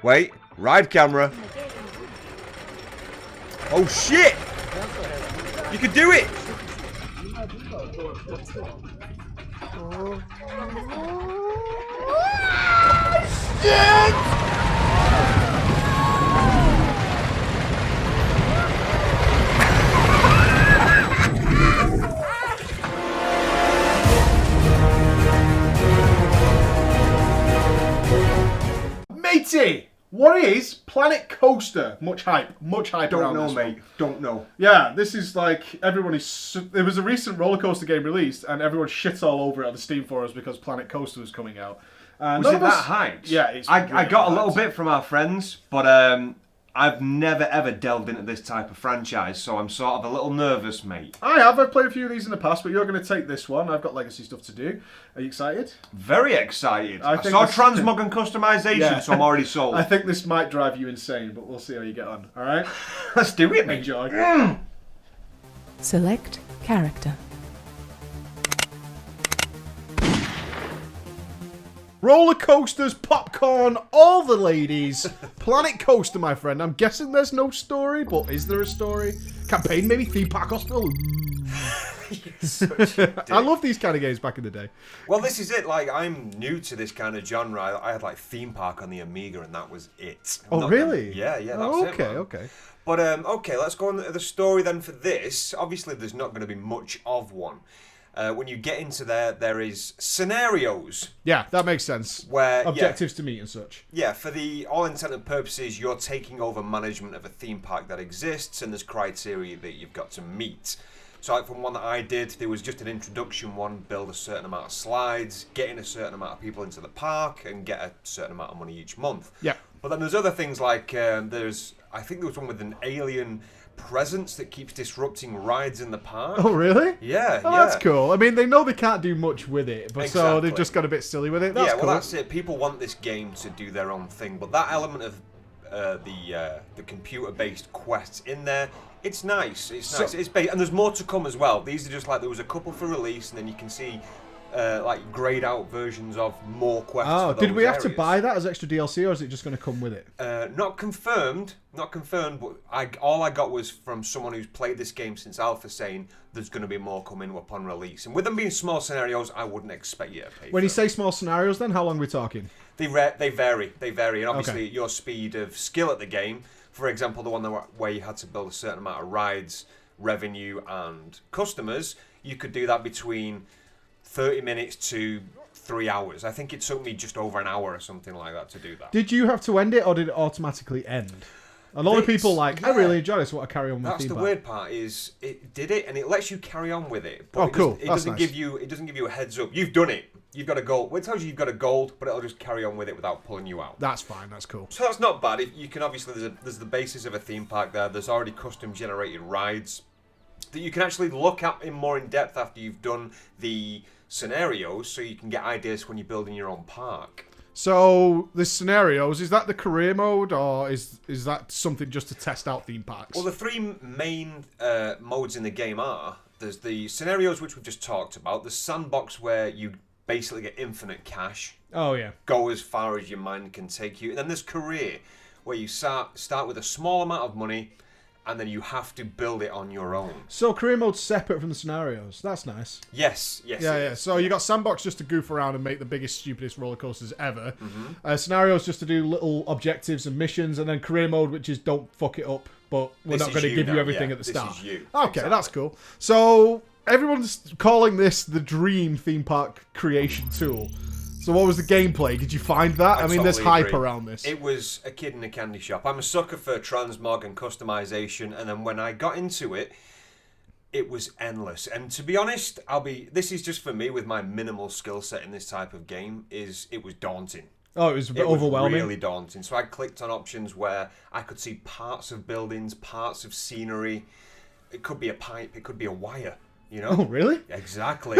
Wait, ride camera. Oh shit! You can do it! Shit! Matey! What is Planet Coaster? Much hype Don't around know, this mate. one. Don't know. Yeah, this is like, everyone is... There was a recent roller coaster game released, and everyone shit all over it on the Steam forums because Planet Coaster was coming out. Was it that hyped? Yeah, it's I really got a hyped. little bit from our friends, but I've never ever delved into this type of franchise, so I'm sort of a little nervous, mate. I've played a few of these in the past, but you're going to take this one. I've got legacy stuff to do. Are you excited? Very excited. I think saw this- transmog and customization, Yeah. so I'm already sold. I think this might drive you insane, but we'll see how you get on. All right? Let's do it, mate. Enjoy. Select character. Roller coasters, popcorn, all the ladies. Planet Coaster, my friend. I'm guessing there's no story, but is there a story? Campaign, maybe? Theme Park Hospital? I love these kind of games back in the day. Well, this is it. Like, I'm new to this kind of genre. I had like Theme Park on the Amiga, and that was it. Oh, really? Yeah, that's Oh, it. okay, Man. okay. But okay, let's go on to the story then for this. Obviously, there's not going to be much of one. When you get into there is scenarios. Yeah, that makes sense. Where Objectives to meet and such. Yeah, for the all intent and purposes, you're taking over management of a theme park that exists, and there's criteria that you've got to meet. So like from one that I did, there was just an introduction one, build a certain amount of slides, getting a certain amount of people into the park, and get a certain amount of money each month. Yeah. But then there's other things like I think there was one with an alien presence that keeps disrupting rides in the park. Oh, really? Yeah, Oh, yeah. that's cool. I mean, they know they can't do much with it, but so they've Exactly. just got a bit silly with it. That's Yeah, well, cool. that's it. People want this game to do their own thing, but that element of the computer-based quests in there, it's nice. It's nice. And there's more to come as well. These are just like there was a couple for release, and then you can see like grayed out versions of more quests. Oh, for did those we have to areas. buy that as extra DLC, or is it just going to come with it? Not confirmed, but all I got was from someone who's played this game since alpha saying there's going to be more coming upon release. And with them being small scenarios, I wouldn't expect you to pay When for you it. say small scenarios, then how long are we talking? They vary, and obviously Okay. your speed of skill at the game. For example, the one where you had to build a certain amount of rides, revenue, and customers, you could do that between 30 minutes to 3 hours. I think it took me just over an hour or something like that to do that. Did you have to end it, or did it automatically end? A lot of people I really enjoy this, want to carry on with That's Theme the Park. weird part is it did it, and it lets you carry on with it. But Oh, it cool. Doesn't, it That's doesn't nice. give you a heads up. You've done it. You've got a gold. Well, it tells you you've got a gold, but it'll just carry on with it without pulling you out. That's fine. That's cool. So that's not bad. You can obviously there's the basis of a theme park there. There's already custom generated rides that you can actually look at more in depth after you've done the scenarios, so you can get ideas when you're building your own park. So the scenarios, is that the career mode, or is that something just to test out theme parks? Well, the three main modes in the game are there's the scenarios which we've just talked about. The sandbox where you basically get infinite cash. Oh yeah. Go as far as your mind can take you. And then there's career, where you start with a small amount of money, and then you have to build it on your own. So career mode's separate from the scenarios. That's nice. Yes. Yeah. So you got sandbox just to goof around and make the biggest, stupidest roller coasters ever. Scenarios just to do little objectives and missions, and then career mode, which is don't fuck it up, but we're This not is going to you give you now, everything yeah. at the This start. is you. Okay, Exactly. that's cool. So everyone's calling this the dream theme park creation tool. So what was the gameplay? Did you find that? I mean, there's totally hype agree. around this. It was a kid in a candy shop. I'm a sucker for transmog and customization, and then when I got into it, it was endless. And to be honest, this is just for me with my minimal skill set in this type of game, it was daunting. Oh, it was a bit It was overwhelming. really daunting. So I clicked on options where I could see parts of buildings, parts of scenery. It could be a pipe, it could be a wire, you know? Oh, really? Exactly.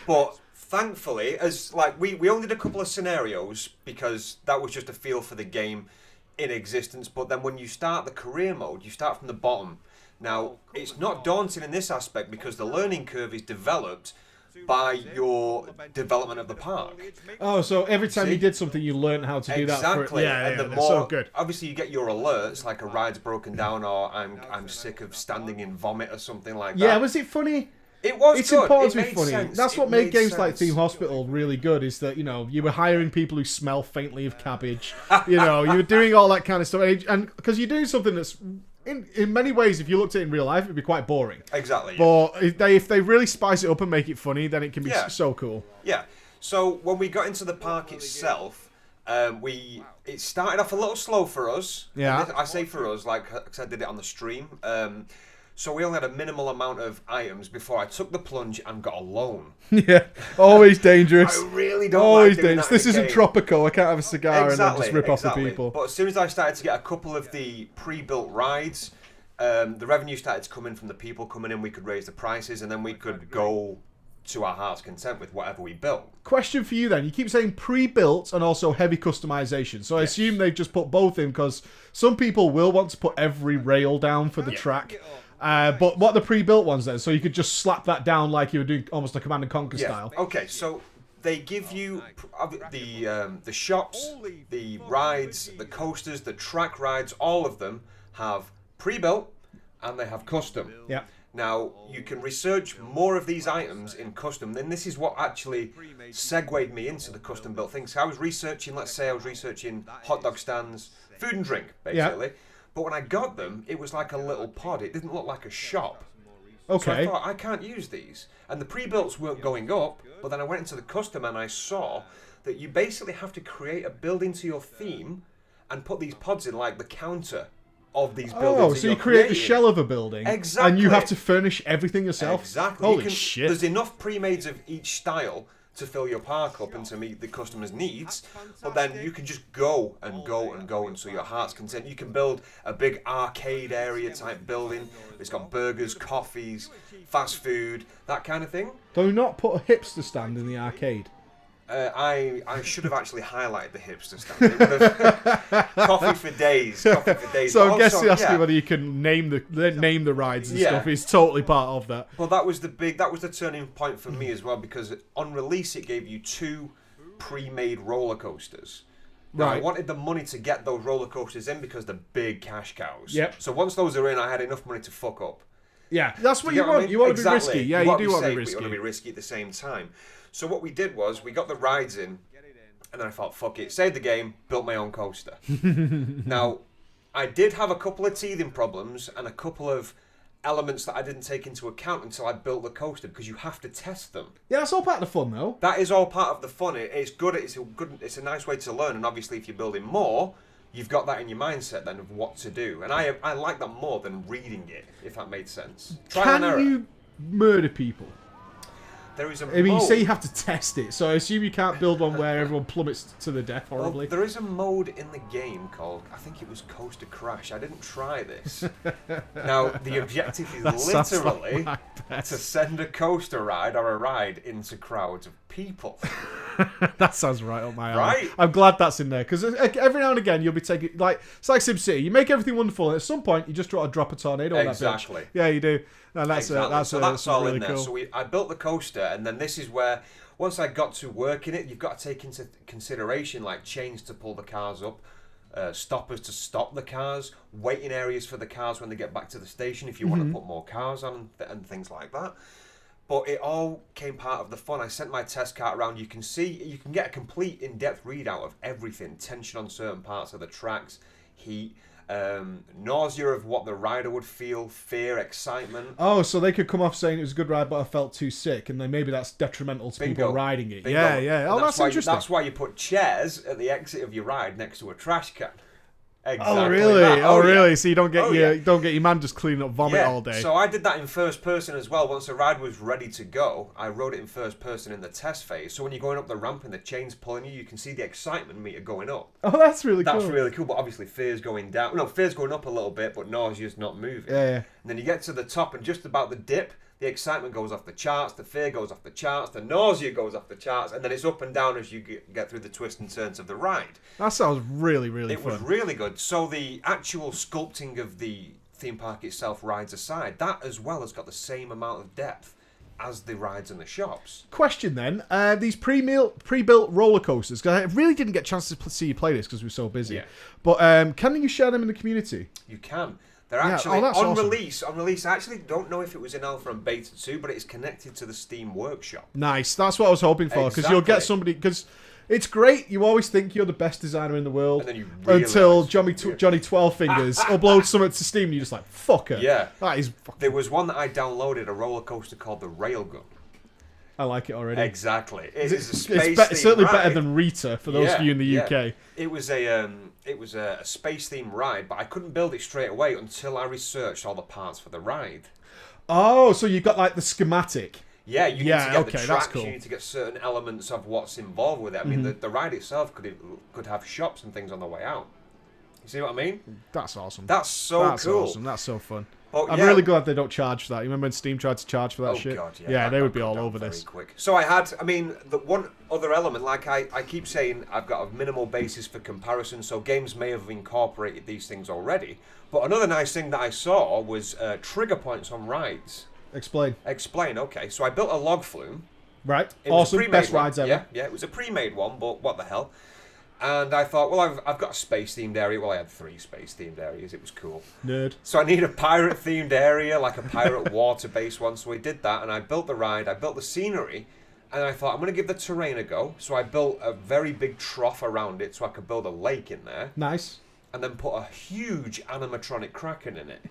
But thankfully, as like we only did a couple of scenarios because that was just a feel for the game in existence. But then when you start the career mode, you start from the bottom. Now, it's not daunting in this aspect because the learning curve is developed by your development of the park. Oh, so every time See? you did something, you learned how to do that. Exactly. Yeah, and the they're more, so good. obviously, you get your alerts like a ride's broken down or I'm sick of standing in vomit or something like that. Yeah, was it funny? It was It's good. important It to be made funny. sense. That's It what made games like sense. Theme Hospital really good. Is that you were hiring people who smell faintly of cabbage. You were doing all that kind of stuff, and because you're doing something that's in many ways, if you looked at it in real life, it'd be quite boring. Exactly. But if they really spice it up and make it funny, then it can be Yeah. so cool. Yeah. So when we got into the park itself, it started off a little slow for us. Yeah. And I say for us, like 'cause I did it on the stream. So we only had a minimal amount of items before I took the plunge and got a loan. Yeah, always dangerous. I really don't Always like doing dangerous. that in This a isn't game. Tropico. I can't have a cigar and then just rip off the people. But as soon as I started to get a couple of the pre-built rides, the revenue started to come in from the people coming in. We could raise the prices, and then we could go to our heart's content with whatever we built. Question for you then. You keep saying pre-built and also heavy customization. So I assume they've just put both in because some people will want to put every rail down for the track. But what are the pre-built ones then? So you could just slap that down like you were doing almost a Command and Conquer style. Okay, so they give you the shops, the rides, the coasters, the track rides. All of them have pre-built and they have custom. Yeah. Now, you can research more of these items in custom. Then this is what actually segued me into the custom built things. So I was researching, let's say I was researching hot dog stands, food and drink, basically. But when I got them, it was like a little pod. It didn't look like a shop. So I Okay. thought, I can't use these. And the pre-builts weren't going up, but then I went into the custom and I saw that you basically have to create a building to your theme and put these pods in like the counter of these buildings. Oh, that so you're you create the creating. shell of a building. Exactly. And you have to furnish everything yourself. Exactly. Holy shit. There's enough pre-mades of each style to fill your park up and to meet the customer's needs, but then you can just go and go and go until your heart's content. You can build a big arcade area type building. It's got burgers, coffees, fast food, that kind of thing. Do not put a hipster stand in the arcade. I should have actually highlighted the hipster stand. It would have- coffee for days. Coffee for days. So But I guess also, they asked me yeah. whether you can name the rides and Yeah. stuff. It's totally part of that. Well, that was the turning point for me as well, because on release it gave you 2 pre-made roller coasters. Now, I Right. wanted the money to get those roller coasters in because they're big cash cows. Yep. So once those are in, I had enough money to fuck up. Yeah, that's what Do you get what I want. mean? You want to be Exactly. risky. Yeah, you do want to safe, be but you want to be risky. risky at the same time. So what we did was we got the rides in, and then I thought, fuck it, saved the game, built my own coaster. Now, I did have a couple of teething problems and a couple of elements that I didn't take into account until I built the coaster, because you have to test them. Yeah, that's all part of the fun, though. That is all part of the fun. It's good. It's a nice way to learn. And obviously, if you're building more, you've got that in your mindset then of what to do. And I like that more than reading it, if that made sense. Trial and error. Can you murder people? There is a I mean, you mode. say you have to test it, so I assume you can't build one where everyone plummets to the death Well, horribly. there is a mode in the game called, I think it was Coaster Crash. I didn't try this. Now, the objective is That sounds like literally my best. to send a coaster ride or a ride into crowds of people. That sounds right up my alley. Right? I'm glad that's in there, because every now and again you'll be taking, like, it's like SimCity. You make everything wonderful, and at some point you just try to drop a tornado on that Exactly. bitch. Yeah, you do. No, that's Exactly. So that's all really in there. cool. So I built the coaster, and then this is where, once I got to work in it, you've got to take into consideration like chains to pull the cars up, stoppers to stop the cars, waiting areas for the cars when they get back to the station if you want to put more cars on and things like that. But it all came part of the fun. I sent my test cart around. You can get a complete in-depth readout of everything: tension on certain parts of the tracks, heat, nausea of what the rider would feel, fear, excitement. Oh, so they could come off saying it was a good ride, but I felt too sick, and then maybe that's detrimental to people riding it. Bingo. Yeah, yeah. And Oh, that's why interesting. That's why you put chairs at the exit of your ride next to a trash can. Exactly Oh really? that. Oh yeah. really? So you don't get Oh, your yeah. don't get your man just cleaning up vomit all day. So I did that in first person as well. Once the ride was ready to go, I rode it in first person in the test phase. So when you're going up the ramp and the chain's pulling you, you can see the excitement meter going up. Oh, that's really That's cool. really cool, but obviously fear's going down. No, fear's going up a little bit, but nausea's not moving. Yeah, yeah. And then you get to the top, and just about the dip, the excitement goes off the charts, the fear goes off the charts, the nausea goes off the charts, and then it's up and down as you get through the twists and turns of the ride. That sounds really, really It fun. was really good. So the actual sculpting of the theme park itself, rides aside, that as well has got the same amount of depth as the rides in the shops. Question then: these pre-built roller coasters. Because I really didn't get a chance to see you play this because we were so busy. Yeah. But can you share them in the community? You can. They're actually that's on awesome. release. On release, I actually don't know if it was in alpha and beta 2, but it's connected to the Steam Workshop. Nice. That's what I was hoping for. Because you'll get somebody. Because it's great. You always think you're the best designer in the world. And then you realise, until Johnny 12 Fingers uploads something to Steam, and you're just like, fucker. Yeah. That is. There was one that I downloaded, a roller coaster called the Railgun. I like it already. Exactly. It is a It's space certainly ride. better than Rita for those of you in the UK. It was a space themed ride, but I couldn't build it straight away until I researched all the parts for the ride. Oh, so you got like the schematic. Yeah, you need to get okay, the that's tracks, cool. you need to get certain elements of what's involved with it. I mean, the ride itself could have shops and things on the way out. You see what I mean? That's awesome. That's so cool. Awesome. That's so fun. But I'm yeah. really glad they don't charge for that. You remember when Steam tried to charge for that Oh shit? God, yeah. Yeah, that they would got be all down over very this. quick. So I mean, the one other element, like I keep saying, I've got a minimal basis for comparison, so games may have incorporated these things already. But another nice thing that I saw was trigger points on rides. Explain. Explain, okay. So I built a log flume. Right. It was a Awesome. pre-made Best one. rides ever. Yeah, it was a pre-made one, but what the hell? And I thought, well, I've got a space-themed area. Well, I had 3 space-themed areas. It was cool. Nerd. So I need a pirate-themed area, like a pirate water-based one. So we did that, and I built the ride. I built the scenery, and I thought, I'm going to give the terrain a go. So I built a very big trough around it so I could build a lake in there. Nice. And then put a huge animatronic kraken in it.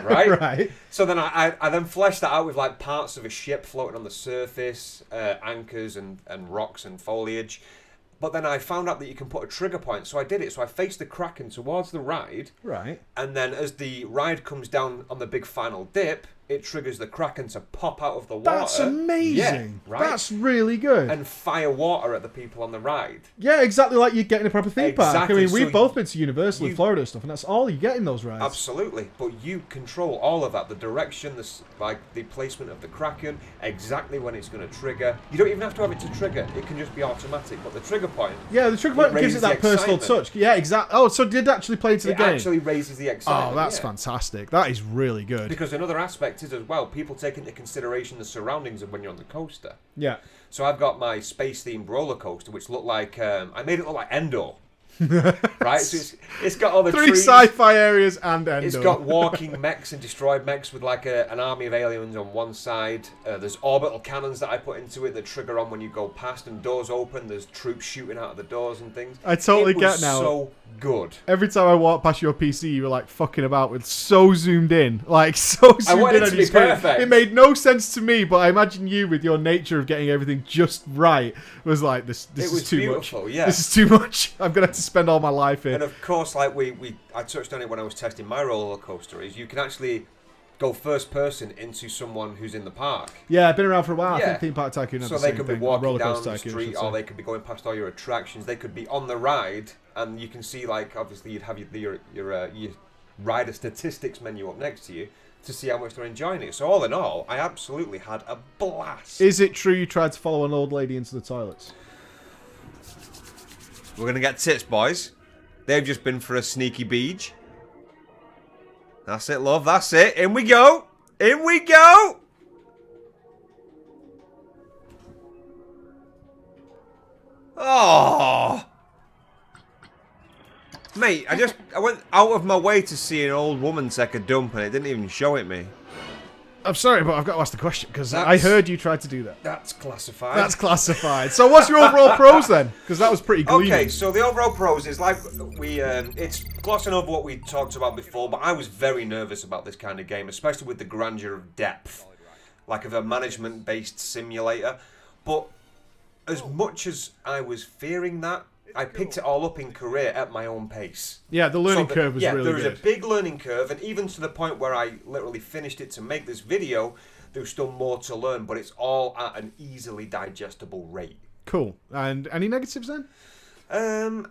Right? Right. So then I then fleshed that out with like parts of a ship floating on the surface, anchors and rocks and foliage. But then I found out that you can put a trigger point, so I did it. So I faced the kraken towards the ride, Right. and then as the ride comes down on the big final dip, it triggers the kraken to pop out of the water. That's amazing. Yeah, right? That's really good. And fire water at the people on the ride. Yeah, exactly like you get in a proper theme park. I Exactly, mean, we've so both been to Universal in you- Florida and stuff, and that's all you get in those rides. Absolutely, but you control all of that. The direction, like the placement of the kraken, exactly when it's going to trigger. You don't even have to have it to trigger. It can just be automatic. But the trigger point, Yeah, the trigger point gives raises it that the personal excitement. touch. Yeah, exactly. Oh, so it did actually play into the it game? actually raises the excitement. Oh, that's yeah. fantastic. That is really good. Because another aspect is as well, people take into consideration the surroundings of when you're on the coaster. Yeah. So I've got my space-themed roller coaster, which looked like I made it look like Endor, right? So it's got all the 3 trees. sci-fi areas and Endor. It's got walking mechs and destroyed mechs with like an army of aliens on one side. There's orbital cannons that I put into it that trigger on when you go past and doors open. There's troops shooting out of the doors and things. I totally It get was now. so good. Every time I walk past your PC, you were like fucking about with so zoomed in, like so zoomed wanted in it on to your be screen. perfect. It made no sense to me, but I imagine you, with your nature of getting everything just right, was like this It is was too beautiful, much. yeah. This is too much. I'm gonna have to spend all my life here. And of course, like I touched on it when I was testing my roller coaster, is you can actually go first person into someone who's in the park. Yeah, I've been around for a while. I Yeah. think Theme Park Tycoon had So the they same could thing. be walking Roller down Coaster the Tycoon, I street, should or say. they could be going past all your attractions. They could be on the ride, and you can see, like, obviously you'd have your rider statistics menu up next to you to see how much they're enjoying it. So all in all, I absolutely had a blast. Is it true you tried to follow an old lady into the toilets? We're going to get tits, boys. They've just been for a sneaky beach. That's it, love. That's it. In we go. In we go. Oh. Mate, I went out of my way to see an old woman take a dump and it didn't even show it me. I'm sorry, but I've got to ask the question because I That's- heard you tried to do that. That's classified. That's classified. So what's your overall pros then? Because that was pretty gleaming. Okay, so the overall pros is like it's glossing over what we talked about before, but I was very nervous about this kind of game, especially with the grandeur of depth, like of a management-based simulator. But as much as I was fearing that, I picked it all up in Korea at my own pace. Yeah, the learning curve was really there was good. a big learning curve, and even to the point where I literally finished it to make this video, there's still more to learn, but it's all at an easily digestible rate. Cool. And any negatives then?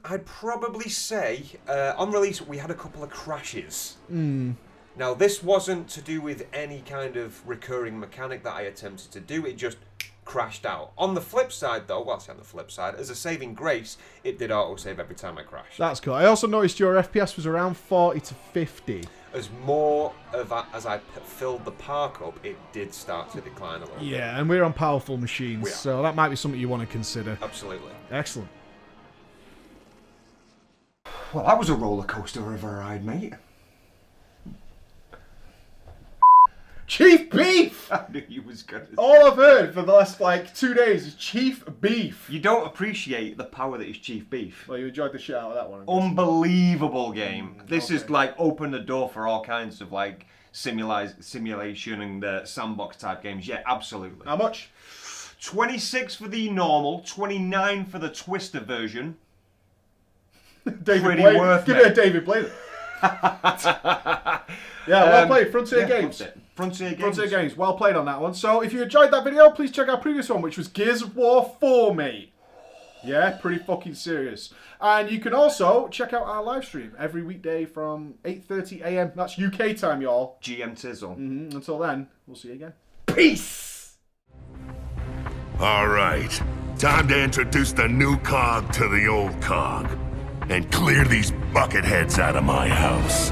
I'd probably say on release we had a couple of crashes. Now this wasn't to do with any kind of recurring mechanic that I attempted to do. It just crashed out. On the flip side, though, well, I say on the flip side, as a saving grace, it did autosave every time I crashed. That's cool. I also noticed your FPS was around 40 to 50. as I filled the park up, it did start to decline a little bit. Yeah, and we're on powerful machines, so that might be something you want to consider. Absolutely. Excellent. Well, that was a roller coaster of a ride, mate. Chief Beef! I knew you was gonna. All I've heard for the last, 2 days is Chief Beef. You don't appreciate the power that is Chief Beef. Well, you enjoyed the shit out of that one. Unbelievable game. This is okay. opened the door for all kinds of simulation and sandbox type games. Yeah, absolutely. How much? 26 for the normal, 29 for the Twister version. David Pretty Blaine. worth Give it. me a David Blaine. Yeah, well played. Frontier Games. Frontier Games. Frontier Games. Well played on that one. So if you enjoyed that video, please check our previous one, which was Gears of War 4, mate. Yeah, pretty fucking serious. And you can also check out our live stream every weekday from 8:30 a.m. That's UK time, y'all. GM Tizzle. Until then, we'll see you again. Peace! All right, time to introduce the new cog to the old cog and clear these bucketheads out of my house.